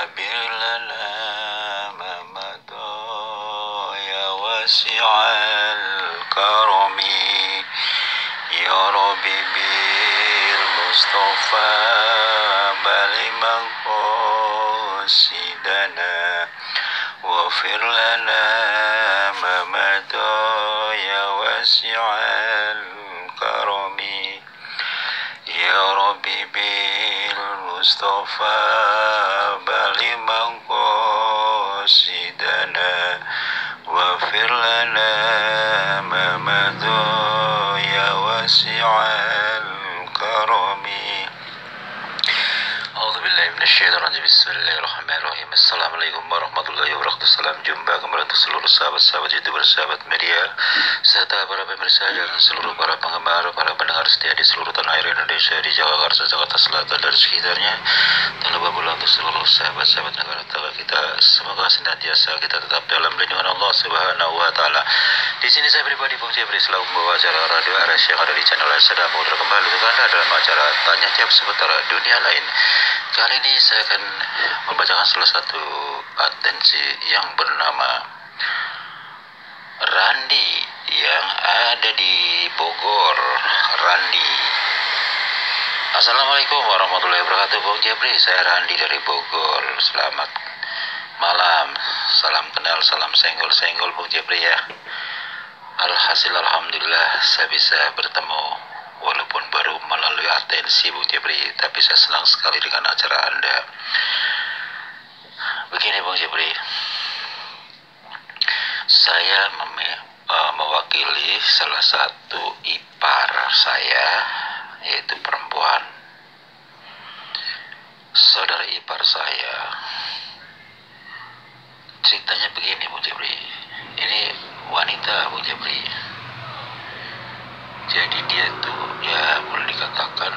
كبر لنا ما مضى يا واسع الكرم يا ربي بالمصطفى بلغ مقاصدنا واغفر لنا ما مضى يا واسع الكرم يا ربي بالمصطفى بلغ مقاصدنا واغفر لنا ما مضى يا واسع الكرم. أعوذ بالله من الشيطان الرجيم. Bismillahirrahmanirrahim. Assalamualaikum warahmatullahi wabarakatuh. Salam jumpa kembali untuk seluruh sahabat-sahabat YouTuber, sahabat media, serta para pemirsa dan seluruh para penggemar, para pendengar setia di seluruh tanah air Indonesia, di Jakarta, Jakarta Selatan dan sekitarnya. Tak lupa pula untuk seluruh sahabat-sahabat negara tetangga kita, semoga senantiasa kita tetap dalam lindungan Allah Subhanahu wa taala. Di sini saya pribadi Bung Jebri selalu membawa acara radio Ares yang ada di channel sedang muter kembali untuk Anda dalam acara Tanya Jawab seputar dunia lain. Kali ini saya akan membacakan salah satu atensi yang bernama Randi yang ada di Bogor. Randi. Assalamualaikum warahmatullahi wabarakatuh Bung Jebri, saya Randi dari Bogor. Selamat malam, salam kenal, salam senggol-senggol Bung Jebri ya. Alhasil alhamdulillah saya bisa bertemu walaupun baru melalui atensi Bung Jebri, tapi saya senang sekali dengan acara Anda. Begini Bung Jebri, saya mewakili salah satu ipar saya, yaitu perempuan, saudara ipar saya. Ceritanya begini Bung Jebri, ini wanita Bung Jebri. Jadi dia tuh ya boleh dikatakan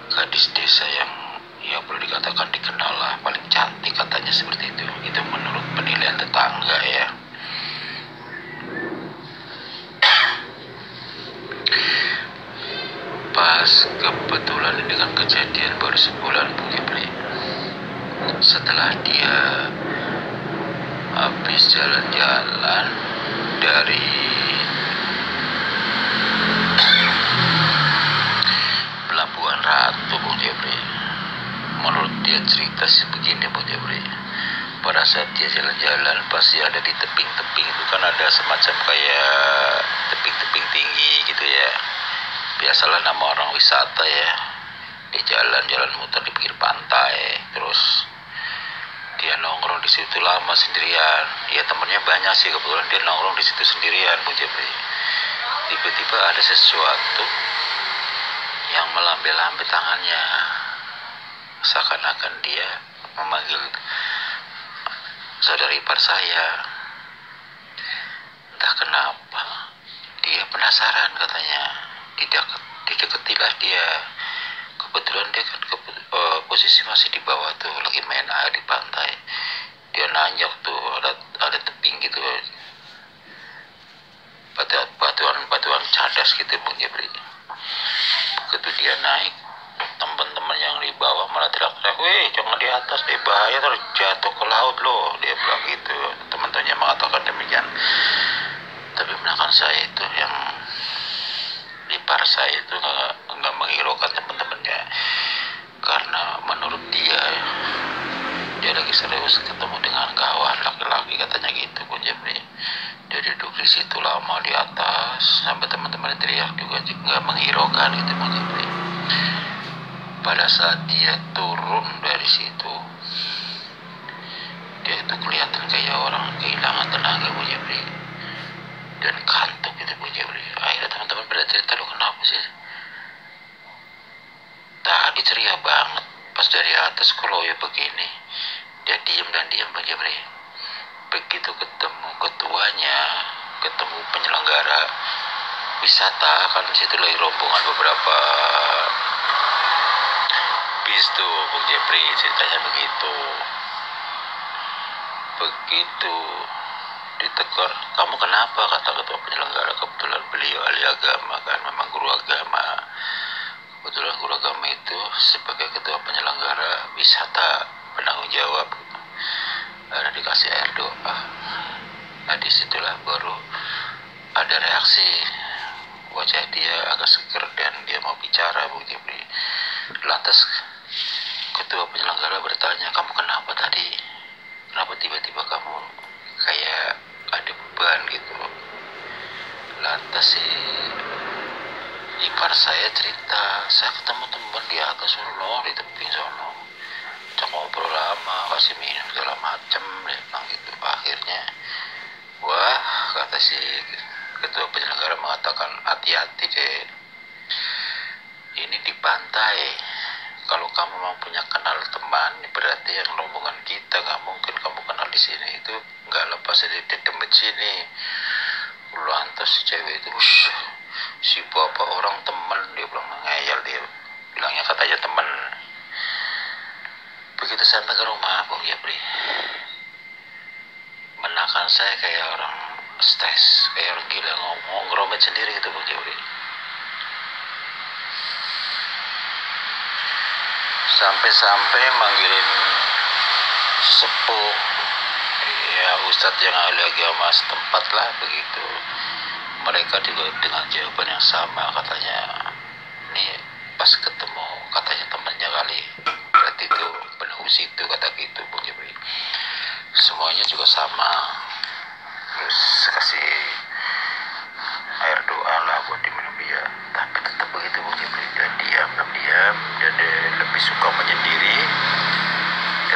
gadis desa yang ya boleh dikatakan dikenal lah, paling cantik katanya seperti itu. Itu menurut penilaian tetangga ya. Pas kebetulan dengan kejadian baru sebulan Bung Jebri, setelah dia habis jalan-jalan dari Pelabuhan Ratu Bung Jebri, menurut dia cerita begini Bung Jebri, pada saat dia jalan-jalan pasti ada di tebing-tebing itu kan ada semacam kayak tebing-tebing tinggi gitu ya, biasalah nama orang wisata ya, di jalan-jalan muter di pinggir pantai. Terus dia nongkrong di situ lama sendirian. Ya temennya banyak sih, kebetulan dia nongkrong di situ sendirian Bung Jebri. Tiba-tiba ada sesuatu yang melambai-lambai tangannya, seakan-akan dia memanggil saudara ipar saya. Entah kenapa dia penasaran katanya, dideketilah dia. Kebetulan dia kan posisi masih di bawah tuh, lagi main air di pantai. Dia nanjak tuh, ada tebing gitu, batuan cadas gitu Bung Jebri. Begitu dia naik, teman-teman yang di bawah malah teriak-teriak, "Weh, jangan di atas deh, bahaya terus jatuh ke laut loh," dia bilang gitu. Teman-temannya mengatakan demikian. Tapi menakan saya itu, yang ipar saya itu nggak menghiraukan teman-temannya, karena menurut dia lagi serius ketemu dengan kawan laki-laki katanya gitu Bung Jebri. Dia duduk di situ lama di atas sampai teman-teman teriak juga nggak menghiraukan gitu Bung Jebri. Pada saat dia turun dari situ, dia itu kelihatan kayak orang kehilangan tenaga Bung Jebri dan kantuk gitu Bung Jebri. Akhirnya teman-teman pada cerita, "Lo kenapa sih? Tadi ceria banget, pas dari atas kalau ya begini." Dia diam Bung Jebri. Begitu ketemu ketuanya, ketemu penyelenggara wisata, kan situ lagi rombongan beberapa bis tuh Bung Jebri, ceritanya begitu. Begitu ditegur, "Kamu kenapa?" kata ketua penyelenggara. Kebetulan beliau ahli agama kan, memang guru agama. Kebetulan guru agama itu sebagai ketua penyelenggara wisata penanggung jawab, ada dikasih air doa. Nah disitulah baru ada reaksi, wajah dia agak seger dan dia mau bicara Bung Jepri. Lantas ketua penyelenggara bertanya, kamu kenapa tadi? Kenapa tiba-tiba kamu kayak ada beban gitu? Lantas si ipar saya cerita, saya ketemu teman di atas sono, di tepi sono, kita ngobrol lama, kasih minum segala macem, dia bilang gitu. Akhirnya, wah, kata si ketua penyelenggara mengatakan, hati-hati deh, ini di pantai. Kalau kamu mau punya kenal teman, berarti yang rombongan kita, nggak mungkin kamu kenal di sini, itu nggak lepas dari demit sini. Lantas si cewek itu, si bapak orang teman, dia bilang ngeyel, dia bilangnya katanya teman. Begitu sampai ke rumah Bung Jepri, menakan saya kayak orang stres, kayak orang gila, ngomong ngeromet sendiri gitu Bung Jepri. Sampai-sampai manggilin sepuh, ya ustadz yang ahli agama setempat lah begitu. Mereka juga dengan jawaban yang sama, katanya ini pas ketemu katanya temannya kali, berarti itu penunggu situ, kata gitu Bung Jepri. Semuanya juga sama, terus kasih air doa lah buat diminum dia, tapi tetap begitu Bung Jepri, dia diam, dan dia lebih suka menyendiri,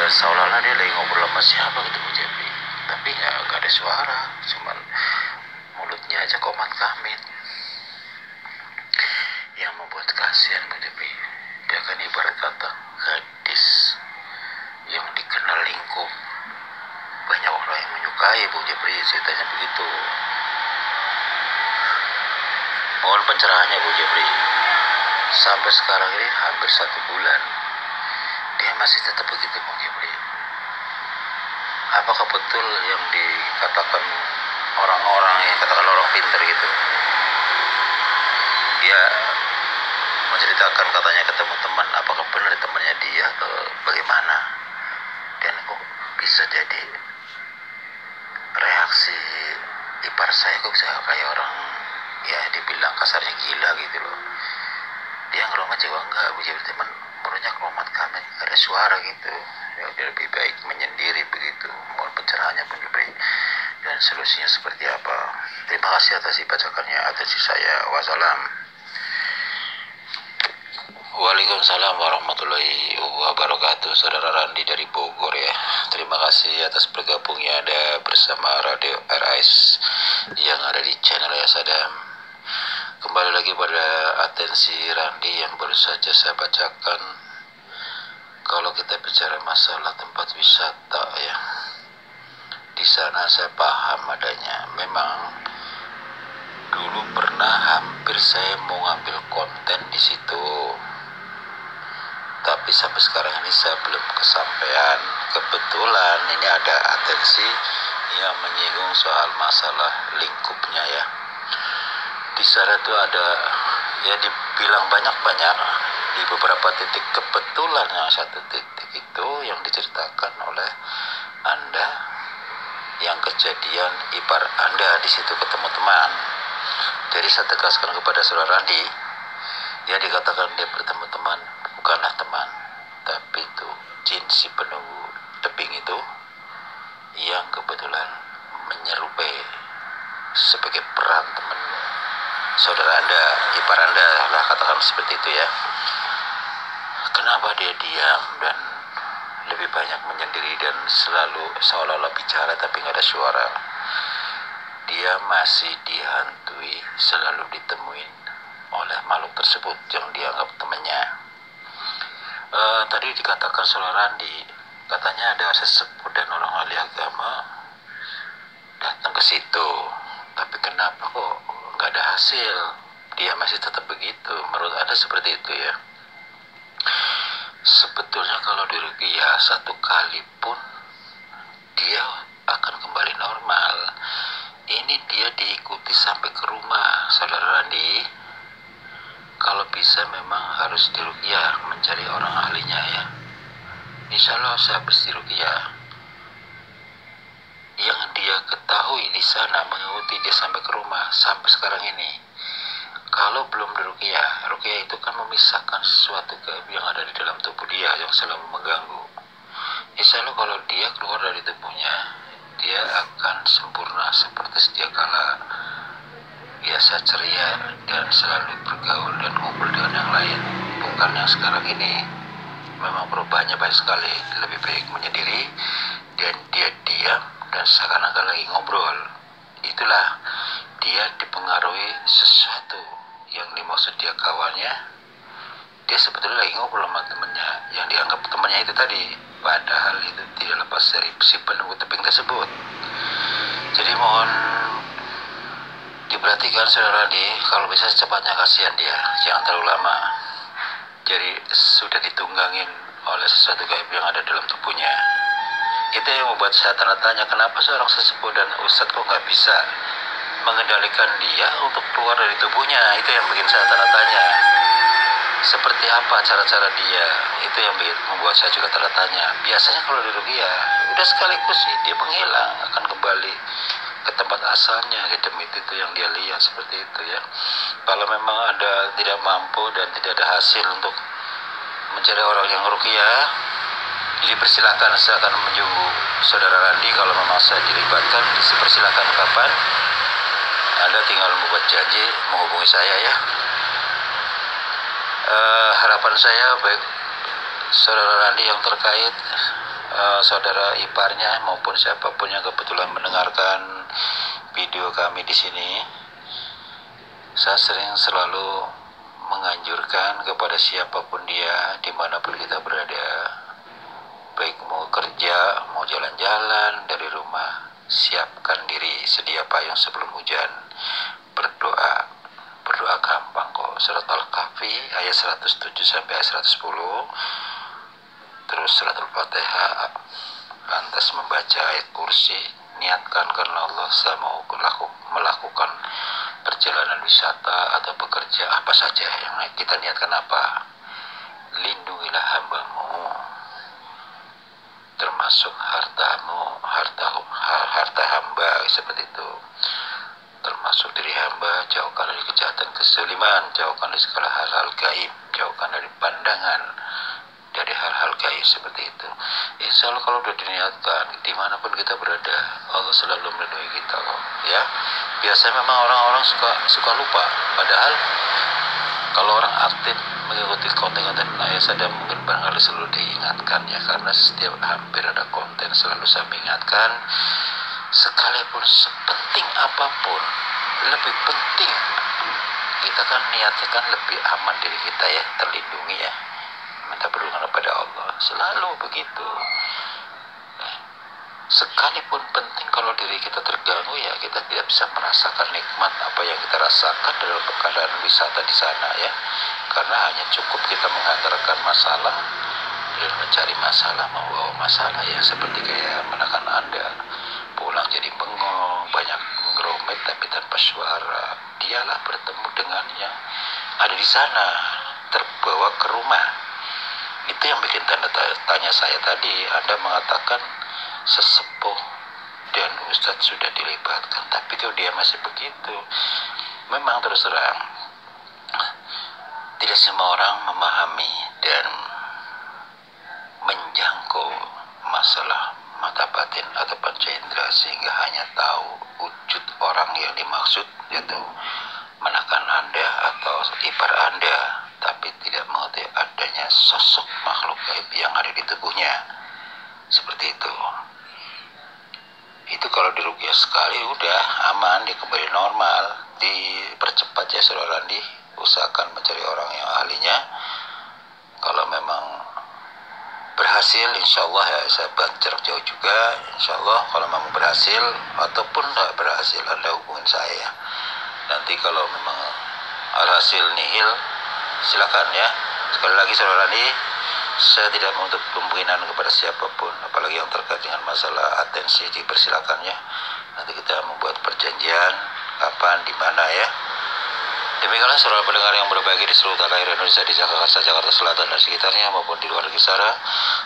dan seolah-olah dia lagi ngobrol sama siapa gitu Bung Jepri, tapi nggak ada suara, cuman mulutnya aja komat kamit. Yang membuat kasihan Bung Jepri, dia kan ibarat kata gadis yang dikenal lingkup, banyak orang yang menyukai Bung Jepri, ceritanya begitu. Mohon pencerahannya Bung Jepri. Sampai sekarang ini hampir 1 bulan, dia masih tetap begitu Bung Jepri. Apakah betul yang dikatakan orang-orang yang katakan orang pintar gitu? Dia menceritakan katanya ketemu teman, apakah benar temannya dia atau bagaimana? Dan kok bisa jadi reaksi ipar saya kok bisa kayak orang, ya dibilang kasarnya gila gitu loh. Dia ngeromat juga enggak, teman mulutnya keromat kami, gak ada suara gitu. Ya dia lebih baik menyendiri begitu. Mohon pencerahannya Bung Jepri dan solusinya seperti apa. Terima kasih atas bacakannya. Atensi saya, wassalam. Waalaikumsalam warahmatullahi wabarakatuh. Saudara Randi dari Bogor ya. Terima kasih atas bergabungnya Anda bersama Radio RIS yang ada di channel ya Sadam. Kembali lagi pada atensi Randi yang baru saja saya bacakan. Kalau kita bicara masalah tempat wisata ya, di sana saya paham adanya. Memang dulu pernah hampir saya mau ngambil konten di situ, tapi sampai sekarang ini saya belum kesampaian. Kebetulan ini ada atensi yang menyinggung soal masalah lingkupnya ya. Di sana tuh ada, ya dibilang banyak-banyak di beberapa titik. Kebetulan yang satu titik itu yang diceritakan oleh Anda, yang kejadian ipar Anda di situ ketemu teman. Jadi saya tegaskan kepada saudara Randi, ya dikatakan dia bertemu teman, bukanlah teman, tapi itu jin si penunggu tebing itu yang kebetulan menyerupai sebagai peran teman saudara Anda, ipar Anda lah, katakan seperti itu ya. Kenapa dia diam dan lebih banyak menyendiri dan selalu seolah-olah bicara tapi nggak ada suara? Dia masih dihantui, selalu ditemuin oleh makhluk tersebut yang dianggap temannya. Tadi dikatakan saudara Randi, katanya ada sesepuh dan orang ahli agama datang ke situ, tapi kenapa kok nggak ada hasil? Dia masih tetap begitu. Menurut Anda seperti itu ya? Sebetulnya kalau diruqyah 1 kali pun dia akan kembali normal. Ini dia diikuti sampai ke rumah saudara Randi. Kalau bisa memang harus diruqyah, mencari orang ahlinya ya. insya Allah sehabis diruqyah yang dia ketahui di sana mengikuti dia sampai ke rumah sampai sekarang ini, kalau belum diruqyah, ruqyah itu kan memisahkan sesuatu gaib yang ada di dalam tubuh dia yang selalu mengganggu. Insya Allah kalau dia keluar dari tubuhnya, dia akan sempurna seperti sedia kala, biasa ceria dan selalu bergaul dan ngobrol dengan yang lain. Bukan yang sekarang ini, memang perubahannya banyak sekali, lebih baik menyendiri dan dia diam dan seakan-akan lagi ngobrol. Itulah dia dipengaruhi sesuatu yang dimaksud dia kawannya. Dia sebetulnya lagi ngobrol sama temannya yang dianggap temannya itu tadi, padahal itu tidak lepas dari si penunggu tebing tersebut. Jadi mohon diperhatikan saudara Andi, kalau bisa secepatnya kasihan dia, jangan terlalu lama. Jadi sudah ditunggangin oleh sesuatu gaib yang ada dalam tubuhnya. Itu yang membuat saya tanda tanya, kenapa seorang sesepuh dan ustadz kok nggak bisa mengendalikan dia untuk keluar dari tubuhnya. Itu yang bikin saya tanda tanya. Seperti apa cara-cara dia, itu yang membuat saya juga tanda tanya. Biasanya kalau di ruqyah udah sekaligus sih dia menghilang, akan kembali ke tempat asalnya, ke demit itu yang dia lihat seperti itu ya. Kalau memang ada tidak mampu dan tidak ada hasil untuk mencari orang yang ruqyah, jadi persilakan, saya akan menunggu saudara Randi. Kalau memang saya dilibatkan, dipersilakan kapan. Anda tinggal membuat janji menghubungi saya ya. Harapan saya baik saudara Randi yang terkait, saudara iparnya maupun siapapun yang kebetulan mendengarkan video kami di sini, saya selalu menganjurkan kepada siapapun dia, dimanapun kita berada, baik mau kerja, mau jalan-jalan dari rumah, siapkan diri, sedia payung sebelum hujan, berdoa gampang kok. Surat Al-Kahfi ayat 107 sampai ayat 110, terus surat Al-Fatihah, lantas membaca ayat kursi, niatkan karena Allah saya mau melakukan perjalanan wisata atau bekerja apa saja yang kita niatkan apa, lindungilah hambamu termasuk hartamu, harta hamba seperti itu, termasuk diri hamba, jauhkan dari kejahatan, kezaliman, jauhkan dari segala hal-hal gaib, jauhkan dari pandangan dari hal-hal gaib seperti itu. Insya Allah kalau sudah diniatkan, dimanapun kita berada, Allah selalu melindungi kita kok ya. Biasanya memang orang-orang suka lupa, padahal kalau orang aktif mengikuti konten-konten saya mungkin barangkali selalu diingatkan ya, karena setiap hampir ada konten selalu saya mengingatkan, sekalipun sepenting apapun, lebih penting kita kan niatnya kan lebih aman diri kita ya, terlindungi ya, minta perlindungan kepada Allah, selalu begitu. Sekalipun penting, kalau diri kita terganggu ya kita tidak bisa merasakan nikmat apa yang kita rasakan dalam keadaan wisata di sana ya, karena hanya cukup kita mengantarkan masalah dan mencari masalah, membawa masalah ya, seperti kayak menekan Anda pulang jadi bengong, banyak ngeromet tapi tanpa suara. Dialah bertemu dengan yang ada di sana, terbawa ke rumah. Itu yang bikin tanda tanya saya tadi. Anda mengatakan sesepuh dan ustadz sudah dilibatkan, tapi kalau dia masih begitu, memang terus terang tidak semua orang memahami dan menjangkau masalah mata batin atau panca indera, sehingga hanya tahu wujud orang yang dimaksud, yaitu menekan Anda atau ipar Anda, tapi tidak mengetahui adanya sosok makhluk gaib yang ada di tubuhnya. Seperti itu. Itu kalau diruqyah sekali udah aman, dia kembali normal. Dipercepat ya saudara Andi, usahakan mencari orang yang ahlinya. Kalau memang berhasil, insya Allah ya, saya jarak jauh juga, insya Allah. Kalau memang berhasil ataupun tidak berhasil, Anda hubungin saya. Nanti kalau memang alhasil nihil, silakan ya. Sekali lagi saudara Andi, saya tidak menutup kemungkinan kepada siapapun, apalagi yang terkait dengan masalah atensi, dipersilakan ya. Nanti kita membuat perjanjian kapan, di mana ya. Demikianlah saudara pendengar yang berbahagia di seluruh tanah air Indonesia, di Jakarta, Jakarta Selatan dan sekitarnya maupun di luar negeri sana.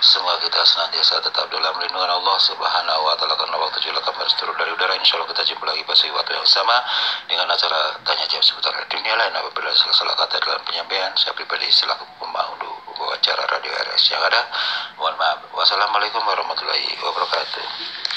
Semoga kita senantiasa tetap dalam lindungan Allah Subhanahu wa taala, karena waktu juga akan turun dari udara. Insyaallah kita jumpa lagi pada waktu yang sama dengan acara tanya jawab seputar dunia lain. Apabila salah kata dalam penyampaian, saya pribadi selaku pembawa acara Radio RS yang ada, mohon maaf. Wassalamualaikum warahmatullahi wabarakatuh.